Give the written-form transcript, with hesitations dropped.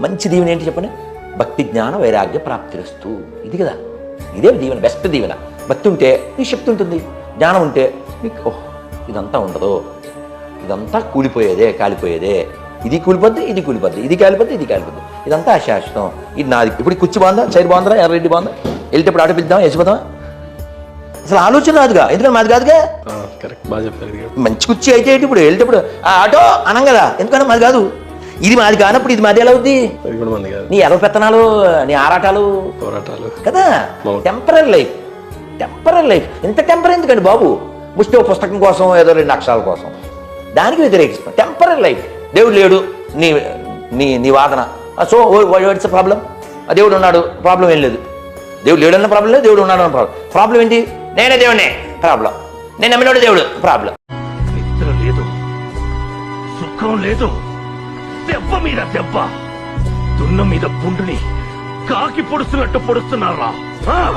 మంచి దీవెన ఏంటి చెప్పండి? భక్తి జ్ఞాన వైరాగ్య ప్రాప్తిరస్తు. ఇది కదా, ఇదే దీవెన, బెస్ట్ దీవెన. భక్తి ఉంటే నీ శక్తి ఉంటుంది, జ్ఞానం ఉంటే నీకు ఓహ్ ఇదంతా ఉండదు, ఇదంతా కూలిపోయేదే, కాలిపోయేదే. ఇది కూలిపోద్ది, ఇది కూలిపోద్ది, ఇది కాలిపోద్ది, ఇది కాలిపోద్ది, ఇదంతా అశాశ్వతం. ఇది నాది. ఇప్పుడు కుర్చీ బాగుందా, చైర్ బాగుందా, ఎర్రెడ్డి బాగుందా, వెళ్తేప్పుడు ఆటో పిలుద్దాం, వేసిపోదాం. అసలు ఆలోచన రాదుగా, ఎందుకంటే మాది కాదుగా. మంచి కుర్చీ అయితే ఇప్పుడు వెళ్తేప్పుడు ఆటో అనం కదా, ఎందుకంటే మాది కాదు. ఇది మాది కానప్పుడు ఇది మాది ఎలా అవుద్ది? నీ ఎర్ర పెత్తనాలు, నీ ఆరాటాలు కదా. Temporary life, temporary life. ఇంత టెంపరీ ఎందుకండి బాబు? ముష్టి పుస్తకం కోసం, ఏదో 2 అక్షరాల కోసం, దానికి వ్యతిరేకిస్తాం. Temporary life. దేవుడు లేడు నీ నీ నీ వాదన. So what's problem? దేవుడు ఉన్నాడు, ప్రాబ్లం ఏం లేదు. దేవుడు లేడన్న ప్రాబ్లం లేదు, దేవుడు ఉన్నాడు అన్న ప్రాబ్లం. ప్రాబ్లం ఏంటి? నేనే దేవుడినే ప్రాబ్లం, నేను నమ్మినోడు దేవుడు ప్రాబ్లం. నిద్ర లేదు, సుఖం లేదు, దెబ్బ మీద దెబ్బ, దున్న మీద పుండుని కాకి పొడుస్తున్నట్టు పొడుస్తున్నారా?